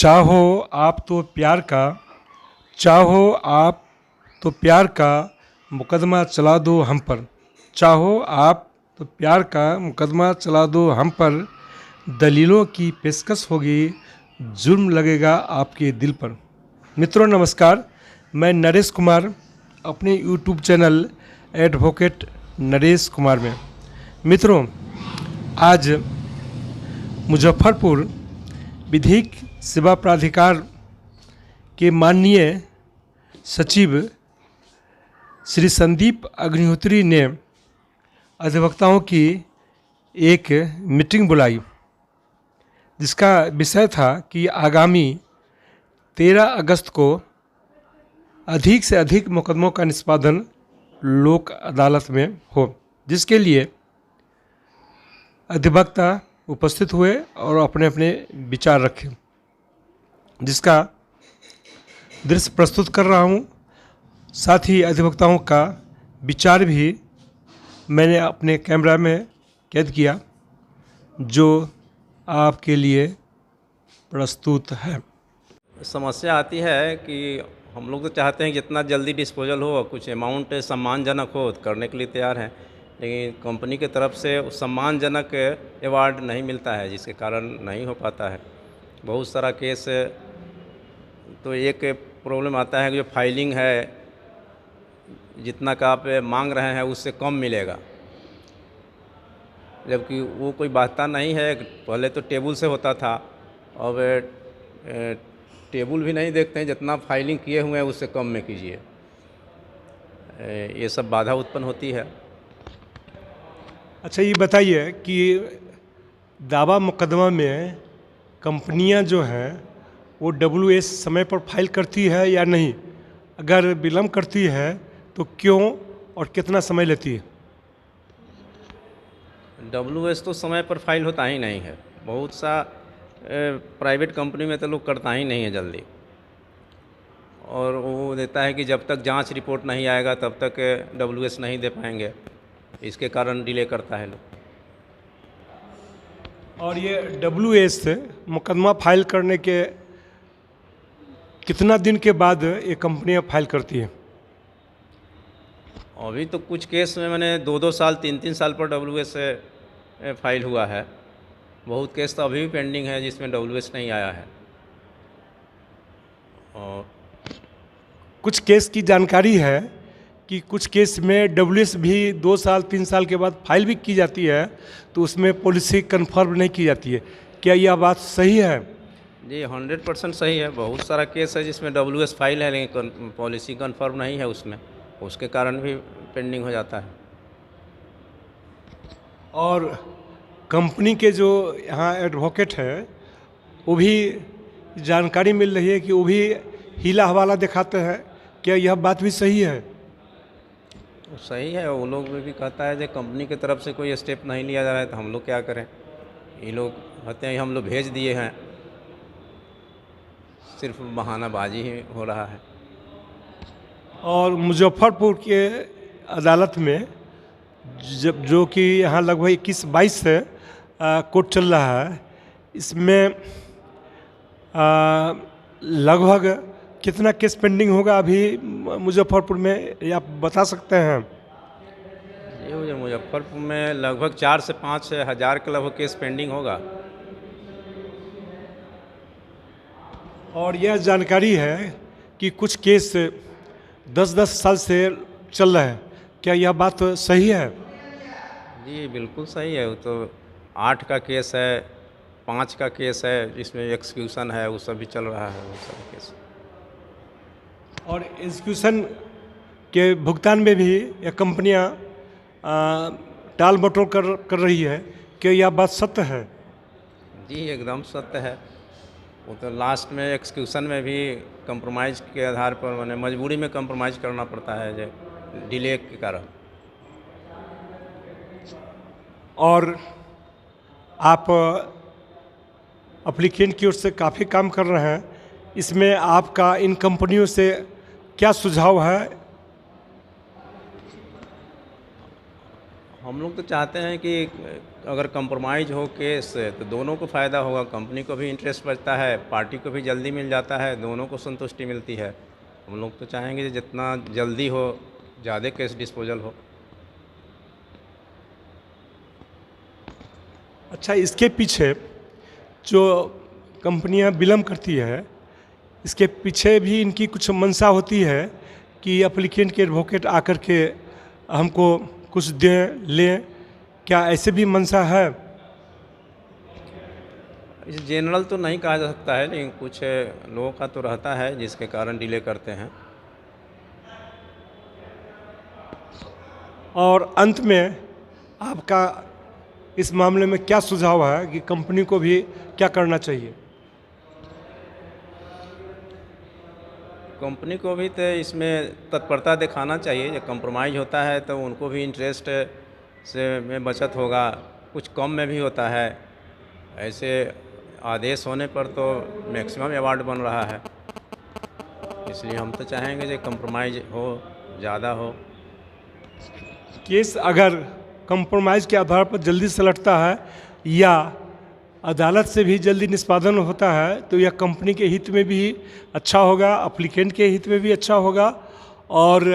चाहो आप तो प्यार का, चाहो आप तो प्यार का मुकदमा चला दो हम पर। चाहो आप तो प्यार का मुकदमा चला दो हम पर। दलीलों की पेशकश होगी, जुर्म लगेगा आपके दिल पर। मित्रों नमस्कार, मैं नरेश कुमार अपने YouTube channel advocate Naresh Kumar में। मित्रों, आज मुजफ्फरपुर विधिक सेवा प्राधिकार के माननीय सचिव श्री संदीप अग्निहोत्री ने अधिवक्ताओं की एक मीटिंग बुलाई, जिसका विषय था कि आगामी 13 अगस्त को अधिक से अधिक मुकदमों का निष्पादन लोक अदालत में हो, जिसके लिए अधिवक्ता उपस्थित हुए और अपने अपने विचार रखे, जिसका दृश्य प्रस्तुत कर रहा हूँ। साथ ही अधिवक्ताओं का विचार भी मैंने अपने कैमरा में कैद किया, जो आपके लिए प्रस्तुत है। समस्या आती है कि हम लोग तो चाहते हैं कि जितना जल्दी डिस्पोजल हो, कुछ अमाउंट सम्मानजनक हो तो करने के लिए तैयार हैं, लेकिन कंपनी की तरफ से सम्मानजनक अवार्ड नहीं मिलता है, जिसके कारण नहीं हो पाता है। बहुत सारा केस तो एक प्रॉब्लम आता है कि जो फाइलिंग है, जितना का आप मांग रहे हैं उससे कम मिलेगा, जबकि वो कोई बाता नहीं है। पहले तो टेबल से होता था, अब टेबल भी नहीं देखते हैं, जितना फाइलिंग किए हुए हैं उससे कम में कीजिए। ये सब बाधा उत्पन्न होती है। अच्छा, ये बताइए कि दावा मुकदमा में कंपनियां जो हैं वो WS समय पर फाइल करती है या नहीं? अगर विलम्ब करती है तो क्यों और कितना समय लेती है? WS तो समय पर फाइल होता ही नहीं है। बहुत सा प्राइवेट कंपनी में तो लोग करता ही नहीं है जल्दी, और वो देता है कि जब तक जांच रिपोर्ट नहीं आएगा तब तक WS नहीं दे पाएंगे, इसके कारण डिले करता है लोग। और ये WS मुकदमा फाइल करने के कितना दिन के बाद ये कंपनियां फाइल करती हैं? अभी तो कुछ केस में मैंने 2-2 साल 3-3 साल पर WS फाइल हुआ है। बहुत केस तो अभी भी पेंडिंग है जिसमें WS नहीं आया है। और कुछ केस की जानकारी है कि कुछ केस में WS भी 2 साल 3 साल के बाद फाइल भी की जाती है, तो उसमें पॉलिसी कन्फर्म नहीं की जाती है। क्या यह बात सही है? जी 100% सही है। बहुत सारा केस है जिसमें WS फाइल है, लेकिन पॉलिसी कन्फर्म नहीं है उसमें, उसके कारण भी पेंडिंग हो जाता है। और कंपनी के जो यहाँ एडवोकेट हैं, वो भी जानकारी मिल रही है कि वो भी हीला हवाला दिखाते हैं। क्या यह बात भी सही है? तो सही है। वो लोग भी कहता है कि कंपनी की तरफ से कोई स्टेप नहीं लिया जा रहा है, तो हम लोग क्या करें। ये लोग कहते हैं हम लोग भेज दिए हैं, सिर्फ बहानाबाजी ही हो रहा है। और मुजफ्फरपुर के अदालत में जब जो कि यहाँ लगभग 21-22 से कोर्ट चल रहा है, इसमें लगभग कितना केस पेंडिंग होगा अभी मुजफ्फरपुर में, ये आप बता सकते हैं? ये मुझे मुजफ्फरपुर में लगभग 4 से 5 हज़ार के लगभग केस पेंडिंग होगा। और यह जानकारी है कि कुछ केस 10-10 साल से चल रहे हैं। क्या यह बात सही है? जी बिल्कुल सही है। वो तो 8 का केस है, 5 का केस है, जिसमें एक्सक्यूशन है, वो सब भी चल रहा है, वो सब केस। और एग्जीक्यूशन के भुगतान में भी यह कंपनियां टाल मटोल कर रही है। क्या यह बात सत्य है? जी एकदम सत्य है। वो तो लास्ट में एक्सक्यूशन में भी कंप्रोमाइज़ के आधार पर, मैंने मजबूरी में कंप्रोमाइज़ करना पड़ता है जो डिले के कारण। और आप एप्लीकेंट की ओर से काफ़ी काम कर रहे हैं, इसमें आपका इन कंपनियों से क्या सुझाव है? हम लोग तो चाहते हैं कि अगर कंप्रोमाइज़ हो केस तो दोनों को फ़ायदा होगा, कंपनी को भी इंटरेस्ट बचता है, पार्टी को भी जल्दी मिल जाता है, दोनों को संतुष्टि मिलती है। हम लोग तो चाहेंगे कि जितना जल्दी हो ज़्यादा केस डिस्पोजल हो। अच्छा, इसके पीछे जो कंपनियां विलम्ब करती है, इसके पीछे भी इनकी कुछ मंशा होती है कि एप्लीकेंट के एडवोकेट आकर के हमको कुछ दें लें, क्या ऐसे भी मंशा है? इस जनरल तो नहीं कहा जा सकता है, लेकिन कुछ लोगों का तो रहता है जिसके कारण डिले करते हैं। और अंत में आपका इस मामले में क्या सुझाव है कि कंपनी को भी क्या करना चाहिए? कंपनी को भी तो इसमें तत्परता दिखाना चाहिए। जब कंप्रोमाइज़ होता है तो उनको भी इंटरेस्ट से में बचत होगा, कुछ कम में भी होता है। ऐसे आदेश होने पर तो मैक्सिमम अवार्ड बन रहा है, इसलिए हम तो चाहेंगे कि कंप्रोमाइज़ हो, ज़्यादा हो। केस अगर कंप्रोमाइज़ के आधार पर जल्दी से लटता है या अदालत से भी जल्दी निष्पादन होता है तो यह कंपनी के हित में भी अच्छा होगा, एप्लीकेंट के हित में भी अच्छा होगा और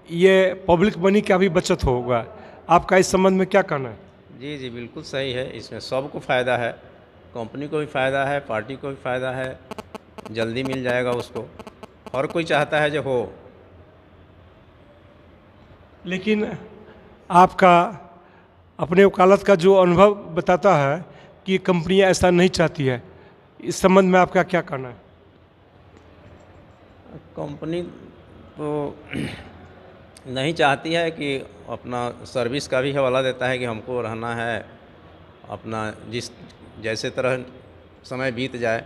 ये पब्लिक मनी का भी बचत होगा। आपका इस संबंध में क्या कहना है? जी जी, बिल्कुल सही है। इसमें सबको फ़ायदा है, कंपनी को भी फ़ायदा है, पार्टी को भी फ़ायदा है, जल्दी मिल जाएगा उसको। हर कोई चाहता है जो हो। लेकिन आपका अपने वकालत का जो अनुभव बताता है कि कंपनियां ऐसा नहीं चाहती है, इस संबंध में आपका क्या कहना है? कंपनी तो नहीं चाहती है कि अपना सर्विस का भी हवाला देता है कि हमको रहना है, अपना जिस जैसे तरह समय बीत जाए,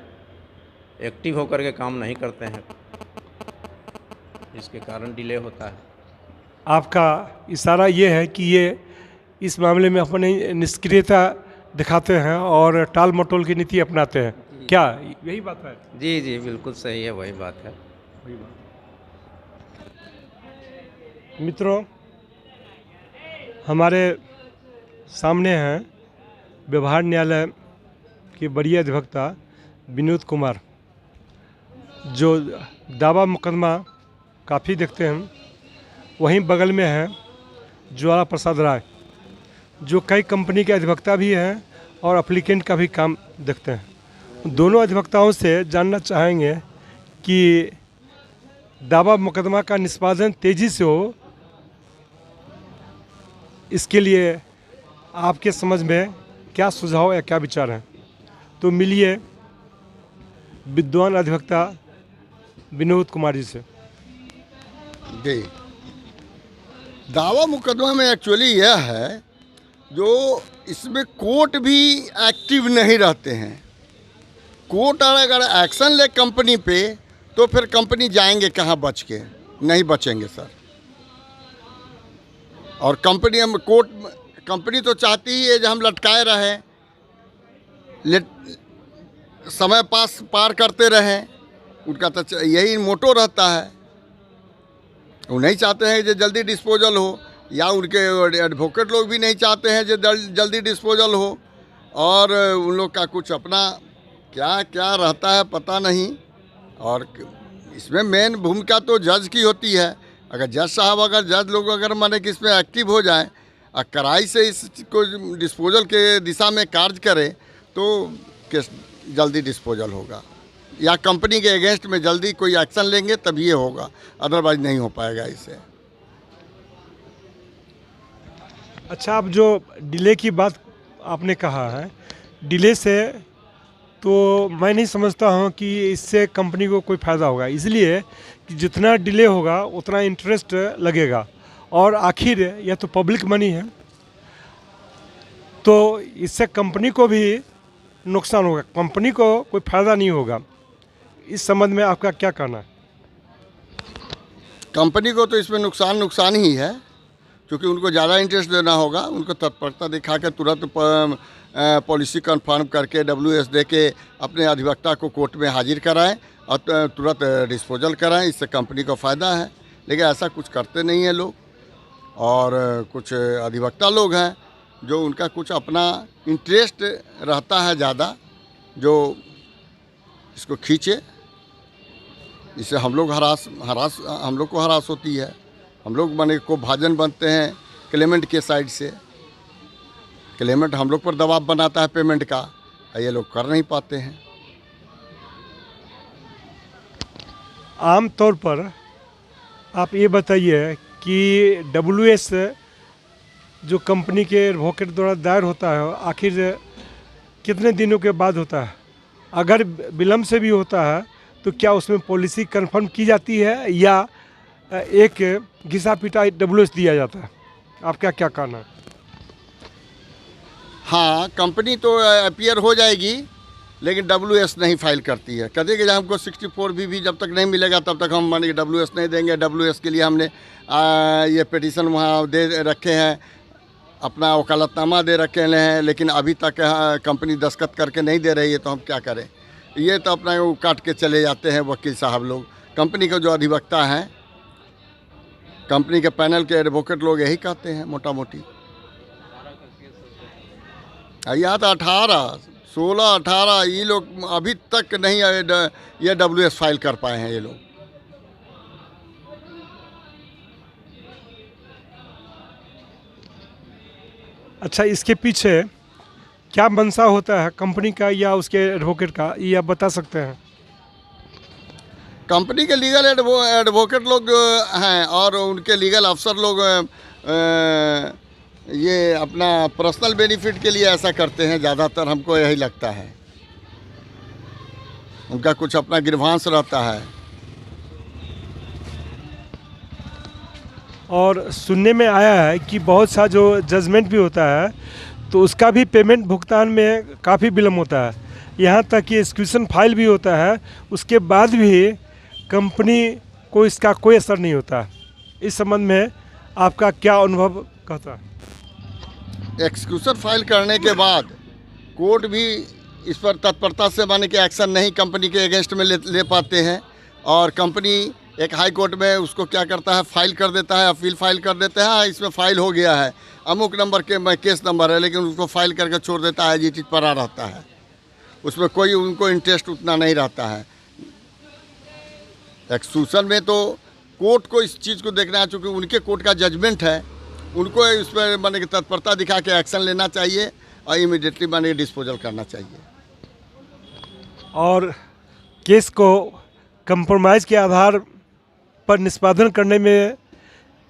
एक्टिव होकर के काम नहीं करते हैं, इसके कारण डिले होता है। आपका इशारा ये है कि ये इस मामले में अपनी निष्क्रियता दिखाते हैं और टाल मटोल की नीति अपनाते हैं, क्या यही बात है? जी जी, बिल्कुल सही है, वही बात है। मित्रों, हमारे सामने हैं व्यवहार न्यायालय के वरीय अधिवक्ता विनोद कुमार, जो दावा मुकदमा काफ़ी देखते हैं। वहीं बगल में है ज्वाला प्रसाद राय, जो कई कंपनी के अधिवक्ता भी हैं और एप्लीकेंट का भी काम देखते हैं। दोनों अधिवक्ताओं से जानना चाहेंगे कि दावा मुकदमा का निष्पादन तेज़ी से हो, इसके लिए आपके समझ में क्या सुझाव या क्या विचार हैं। तो मिलिए विद्वान अधिवक्ता विनोद कुमार जी से। जी, दावा मुकदमा में एक्चुअली यह है जो इसमें कोर्ट भी एक्टिव नहीं रहते हैं। कोर्ट अगर एक्शन ले कंपनी पे तो फिर कंपनी जाएंगे कहाँ बच के? नहीं बचेंगे सर। और कंपनी तो चाहती ही है जो हम लटकाए रहें, समय पार करते रहें, उनका तो यही मोटो रहता है। वो नहीं चाहते हैं कि जल्दी डिस्पोजल हो, या उनके एडवोकेट लोग भी नहीं चाहते हैं जो जल्दी डिस्पोजल हो। और उन लोग का कुछ अपना क्या क्या रहता है पता नहीं। और इसमें मेन भूमिका तो जज की होती है। अगर जज लोग अगर माने कि इसमें एक्टिव हो जाएं और कड़ाई से इसको डिस्पोजल के दिशा में कार्य करें तो केस जल्दी डिस्पोजल होगा, या कंपनी के अगेंस्ट में जल्दी कोई एक्शन लेंगे तभी ये होगा, अदरवाइज नहीं हो पाएगा इससे। अच्छा, अब जो डिले की बात आपने कहा है, डिले से तो मैं नहीं समझता हूँ कि इससे कंपनी को कोई फ़ायदा होगा, इसलिए कि जितना डिले होगा उतना इंटरेस्ट लगेगा और आखिर यह तो पब्लिक मनी है, तो इससे कंपनी को भी नुकसान होगा, कंपनी को कोई फ़ायदा नहीं होगा। इस संबंध में आपका क्या कहना है? कंपनी को तो इसमें नुकसान ही है, क्योंकि उनको ज़्यादा इंटरेस्ट देना होगा। उनको तत्परता दिखा के तुरंत पॉलिसी कंफर्म करके WS दे के अपने अधिवक्ता को कोर्ट में हाजिर कराएं और तुरंत डिस्पोजल कराएं, इससे कंपनी को फ़ायदा है। लेकिन ऐसा कुछ करते नहीं हैं लोग। और कुछ अधिवक्ता लोग हैं जो उनका कुछ अपना इंटरेस्ट रहता है ज़्यादा, जो इसको खींचे, इससे हम लोग हम लोग को हरास होती है। हम लोग माने को भाजन बनते हैं क्लेमेंट के साइड से। क्लेमेंट हम लोग पर दबाव बनाता है पेमेंट का, ये लोग कर नहीं पाते हैं। आम तौर पर आप ये बताइए कि WS जो कंपनी के एडवोकेट द्वारा दायर होता है आखिर कितने दिनों के बाद होता है? अगर विलम्ब से भी होता है तो क्या उसमें पॉलिसी कंफर्म की जाती है या एक घिसा पिटा WS दिया जाता है? आपका क्या कहना है? हाँ, कंपनी तो अपीयर हो जाएगी, लेकिन WS नहीं फाइल करती है। कहते कि हमको 64B भी जब तक नहीं मिलेगा तब तक हम माने WS नहीं देंगे। WS के लिए हमने ये पिटीशन वहाँ दे रखे हैं, अपना वकालतनामा दे रखे हैं, लेकिन अभी तक कंपनी दस्तखत करके नहीं दे रही है, तो हम क्या करें। ये तो अपना वो काट के चले जाते हैं वकील साहब लोग। कंपनी के जो अधिवक्ता हैं, कंपनी के पैनल के एडवोकेट लोग यही कहते हैं मोटा मोटी। यहाँ तो 16-18 ये लोग अभी तक नहीं ये WS फाइल कर पाए हैं ये लोग। अच्छा, इसके पीछे क्या मंशा होता है कंपनी का या उसके एडवोकेट का, ये आप बता सकते हैं? कंपनी के लीगल एडवोकेट लोग जो हैं और उनके लीगल अफसर लोग ये अपना पर्सनल बेनिफिट के लिए ऐसा करते हैं ज़्यादातर, हमको यही लगता है। उनका कुछ अपना ग्रीवांस रहता है। और सुनने में आया है कि बहुत सा जो जजमेंट भी होता है तो उसका भी पेमेंट भुगतान में काफ़ी विलम्ब होता है। यहाँ तक कि एक्सक्यूशन फाइल भी होता है, उसके बाद भी कंपनी को इसका कोई असर नहीं होता। इस संबंध में आपका क्या अनुभव कहता है? एक्सक्यूशन फाइल करने के बाद कोर्ट भी इस पर तत्परता से माने कि एक्शन नहीं कंपनी के अगेंस्ट में ले पाते हैं, और कंपनी एक हाई कोर्ट में उसको क्या करता है, फाइल कर देता है, अपील फाइल कर देते हैं। हाँ, इसमें फाइल हो गया है, अमुक नंबर के केस नंबर है, लेकिन उसको फाइल करके छोड़ देता है, जीटी पड़ा रहता है। उसमें कोई उनको इंटरेस्ट उतना नहीं रहता है। एक्सक्यूशन में तो कोर्ट को इस चीज़ को देखना है, चूँकि उनके कोर्ट का जजमेंट है, उनको इस पर माने कि तत्परता दिखा के एक्शन लेना चाहिए और इमीडिएटली माने कि डिस्पोजल करना चाहिए। और केस को कंप्रोमाइज़ के आधार पर निष्पादन करने में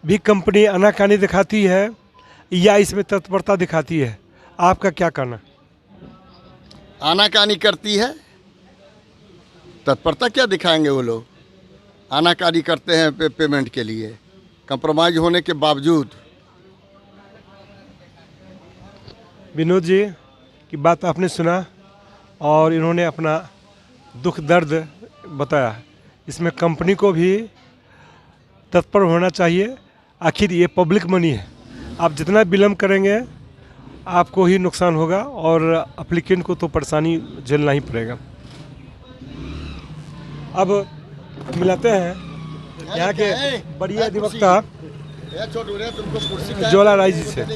भी कंपनी आनाकानी दिखाती है या इसमें तत्परता दिखाती है? आपका क्या कहना? आनाकानी करती है, तत्परता क्या दिखाएंगे वो लोग। आनाकानी करते हैं पेमेंट के लिए, कंप्रोमाइज होने के बावजूद। विनोद जी की बात आपने सुना और इन्होंने अपना दुख दर्द बताया। इसमें कंपनी को भी तत्पर होना चाहिए। आखिर ये पब्लिक मनी है, आप जितना विलम्ब करेंगे आपको ही नुकसान होगा और एप्लीकेंट को तो परेशानी झेलना ही पड़ेगा। अब मिलाते हैं यहाँ के बढ़िया अधिवक्ता ज्वाला राय जी से।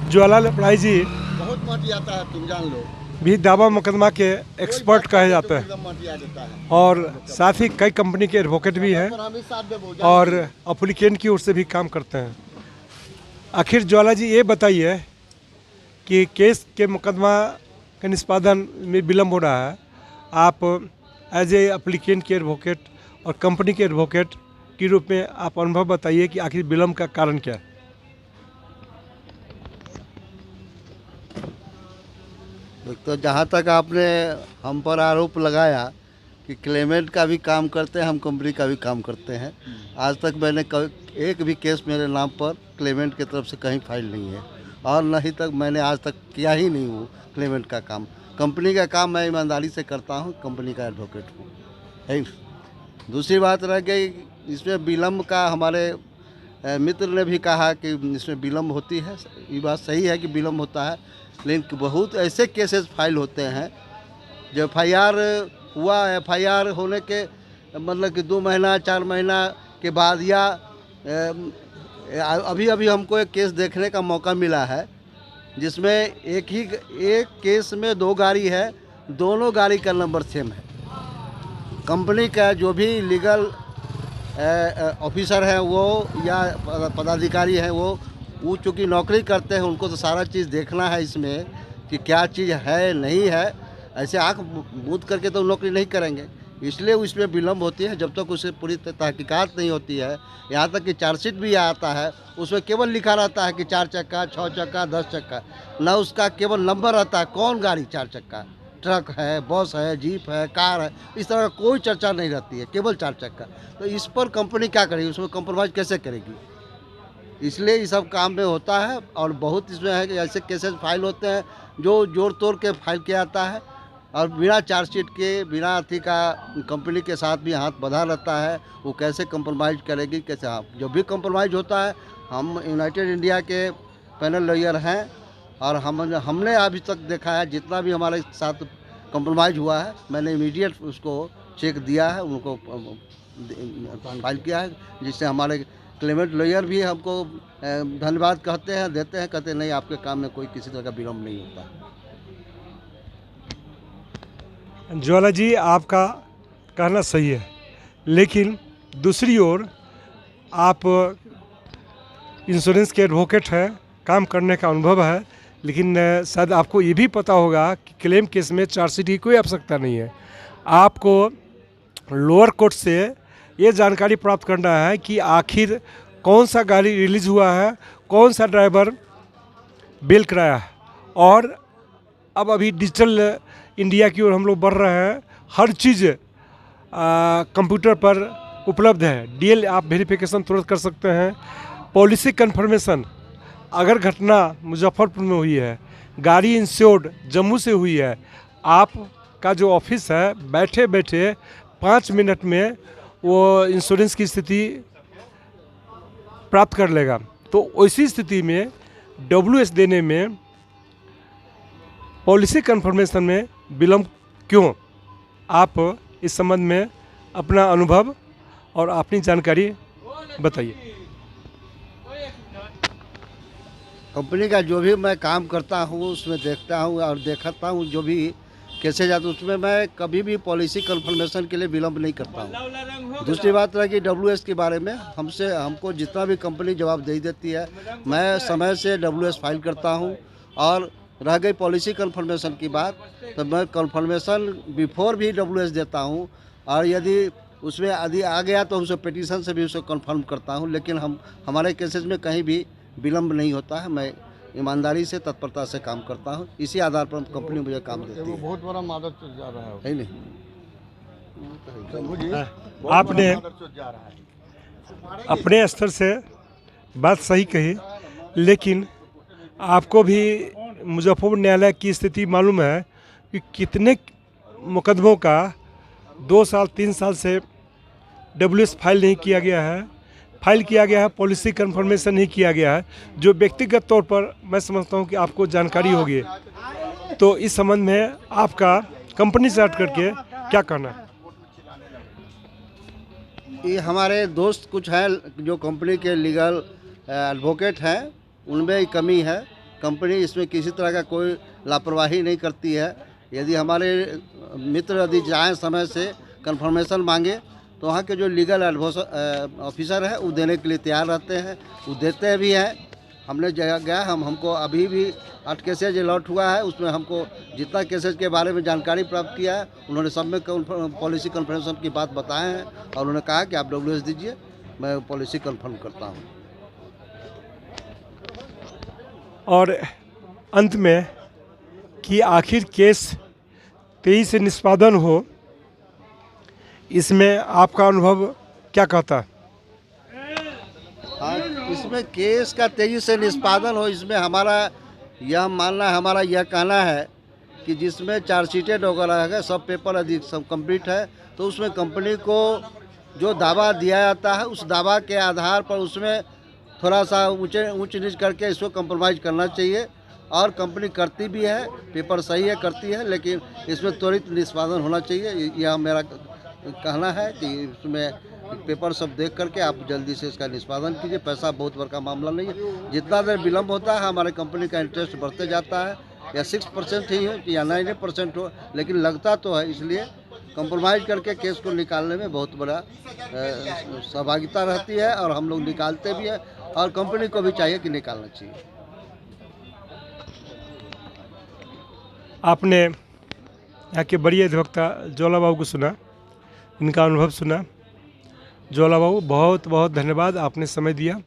ज्वाला राय जी बहुत माटी आता है, तुम जान लो, भी दावा मुकदमा के एक्सपर्ट कहे जाते हैं और साथ ही कई कंपनी के एडवोकेट भी हैं और एप्लीकेंट की ओर से भी काम करते हैं। आखिर ज्वाला जी ये बताइए कि केस के मुकदमा के निष्पादन में विलम्ब हो रहा है, आप एज ए एप्लीकेंट के एडवोकेट और कंपनी के एडवोकेट के रूप में आप अनुभव बताइए कि आखिर विलम्ब का कारण क्या है? तो जहाँ तक आपने हम पर आरोप लगाया कि क्लेमेंट का भी काम करते हैं, हम कंपनी का भी काम करते हैं, आज तक मैंने एक भी केस मेरे नाम पर क्लेमेंट की तरफ से कहीं फाइल नहीं है और न ही तक मैंने आज तक किया ही नहीं हूँ क्लेमेंट का काम। कंपनी का काम मैं ईमानदारी से करता हूँ, कंपनी का एडवोकेट हूँ। है दूसरी बात रह गई, इसमें विलम्ब का हमारे मित्र ने भी कहा कि इसमें विलम्ब होती है। ये बात सही है कि विलम्ब होता है, लेकिन बहुत ऐसे केसेस फाइल होते हैं जो FIR हुआ, FIR होने के मतलब कि 2 महीना 4 महीना के बाद या अभी अभी हमको एक केस देखने का मौका मिला है जिसमें एक केस में 2 गाड़ी है, दोनों गाड़ी का नंबर सेम है। कंपनी का जो भी लीगल ऑफिसर है वो या पदाधिकारी है वो चूँकि नौकरी करते हैं, उनको तो सारा चीज़ देखना है इसमें कि क्या चीज़ है नहीं है। ऐसे आँख मूंद करके तो नौकरी नहीं करेंगे, इसलिए उसमें विलम्ब होती है जब तक उसे पूरी तहकीकात नहीं होती है। यहाँ तक कि चार्जशीट भी आता है, उसमें केवल लिखा रहता है कि 4 चक्का, 6 चक्का, 10 चक्का, ना उसका केवल नंबर रहता है कौन गाड़ी 4 चक्का, ट्रक है, बस है, जीप है, कार है, इस तरह का कोई चर्चा नहीं रहती है, केवल 4 चक्का। तो इस पर कंपनी क्या करेगी, उसमें कंप्रोमाइज़ कैसे करेगी? इसलिए ये सब काम में होता है। और बहुत इसमें है कि ऐसे केसेस फाइल होते हैं जो जोड़ तोड़ के फाइल किया जाता है और बिना चार्जशीट के, बिना अथी का कंपनी के साथ भी हाथ बंधा रहता है। वो कैसे कंप्रोमाइज़ करेगी, कैसे? हाँ, जब भी कंप्रोमाइज़ होता है, हम यूनाइटेड इंडिया के पैनल लॉयर हैं और हमने अभी तक देखा है जितना भी हमारे साथ कंप्रोमाइज़ हुआ है, मैंने इमीडिएट उसको चेक दिया है, उनको फाइल किया है, जिससे हमारे क्लेमेंट लॉयर भी हमको धन्यवाद कहते हैं, देते हैं, कहते हैं नहीं आपके काम में कोई किसी तरह का विलम्ब नहीं होता। ज्वाला जी, आपका कहना सही है, लेकिन दूसरी ओर आप इंश्योरेंस के एडवोकेट हैं, काम करने का अनुभव है, लेकिन शायद आपको ये भी पता होगा कि क्लेम केस में चार्जशीट की कोई आवश्यकता नहीं है। आपको लोअर कोर्ट से ये जानकारी प्राप्त करना है कि आखिर कौन सा गाड़ी रिलीज़ हुआ है, कौन सा ड्राइवर बेल कराया है। और अब अभी डिजिटल इंडिया की ओर हम लोग बढ़ रहे हैं, हर चीज़ कंप्यूटर पर उपलब्ध है। डीएल आप वेरिफिकेशन तुरंत कर सकते हैं। पॉलिसी कन्फर्मेशन, अगर घटना मुजफ्फरपुर में हुई है, गाड़ी इंश्योर्ड जम्मू से हुई है, आपका जो ऑफिस है बैठे बैठे 5 मिनट में वो इंश्योरेंस की स्थिति प्राप्त कर लेगा। तो उसी स्थिति में WS देने में, पॉलिसी कन्फर्मेशन में विलम्ब क्यों? आप इस संबंध में अपना अनुभव और अपनी जानकारी बताइए। कंपनी का जो भी मैं काम करता हूँ उसमें देखता हूँ और देखता हूँ जो भी कैसे जाते, उसमें मैं कभी भी पॉलिसी कन्फर्मेशन के लिए विलम्ब नहीं करता हूँ। दूसरी बात है कि WS के बारे में हमको जितना भी कंपनी जवाब दे देती है, मैं समय से WS फाइल करता हूँ। और रह गई पॉलिसी कन्फर्मेशन की बात, तो मैं कन्फर्मेशन बिफोर भी WS देता हूँ, और यदि उसमें यदि आ गया तो उसे पिटीशन से भी उसे कन्फर्म करता हूँ। लेकिन हमारे केसेस में कहीं भी विलम्ब नहीं होता है। मैं ईमानदारी से, तत्परता से काम करता हूँ, इसी आधार पर कंपनी मुझे काम देती है। बहुत बड़ा मादर चल जा रहा है नहीं? आपने अपने स्तर से बात सही कही, लेकिन आपको भी मुजफ्फरपुर न्यायालय की स्थिति मालूम है कि कितने मुकदमों का 2 साल 3 साल से WS फाइल नहीं किया गया है, फाइल किया गया है, पॉलिसी कन्फर्मेशन नहीं किया गया है, जो व्यक्तिगत तौर पर मैं समझता हूं कि आपको जानकारी होगी। तो इस संबंध में आपका कंपनी से हट करके क्या कहना है? ये हमारे दोस्त कुछ हैं जो कंपनी के लीगल एडवोकेट हैं, उनमें ही कमी है। कंपनी इसमें किसी तरह का कोई लापरवाही नहीं करती है। यदि हमारे मित्र यदि जाएँ समय से कन्फर्मेशन मांगे तो वहाँ के जो लीगल ऑफिसर है वो देने के लिए तैयार रहते हैं, वो देते भी हैं। हमने जगह गया, हमको अभी भी 8 केसेज अलॉट हुआ है, उसमें हमको जितना केसेज के बारे में जानकारी प्राप्त किया है उन्होंने सब में पॉलिसी कन्फर्मेशन की बात बताए हैं और उन्होंने कहा कि आप WS दीजिए, मैं पॉलिसी कन्फर्म करता हूँ। और अंत में कि आखिर केस 23 से निष्पादन हो, इसमें आपका अनुभव क्या कहता है? हाँ, इसमें केस का तेजी से निष्पादन हो, इसमें हमारा यह मानना है, हमारा यह कहना है कि जिसमें चार्जशीटेड वगैरह है, सब पेपर अधिक सब कंप्लीट है, तो उसमें कंपनी को जो दावा दिया जाता है उस दावा के आधार पर उसमें थोड़ा सा ऊंच नीच करके इसको कंप्रोमाइज़ करना चाहिए। और कंपनी करती भी है, पेपर सही है, करती है, लेकिन इसमें त्वरित निष्पादन होना चाहिए। यह मेरा कहना है कि इसमें पेपर सब देख करके आप जल्दी से इसका निष्पादन कीजिए। पैसा बहुत बड़ा मामला नहीं है। जितना देर विलम्ब होता है हमारे कंपनी का इंटरेस्ट बढ़ते जाता है, या 6% ही हो या 9% हो, लेकिन लगता तो है। इसलिए कंप्रोमाइज़ करके केस को निकालने में बहुत बड़ा सहभागिता रहती है, और हम लोग निकालते भी हैं, और कंपनी को भी चाहिए कि निकालना चाहिए। आपने यहाँ के बड़ी अधिवक्ता ज्वाला बाबू को सुना, इनका अनुभव सुना। ज्वाला बाबू बहुत बहुत धन्यवाद, आपने समय दिया।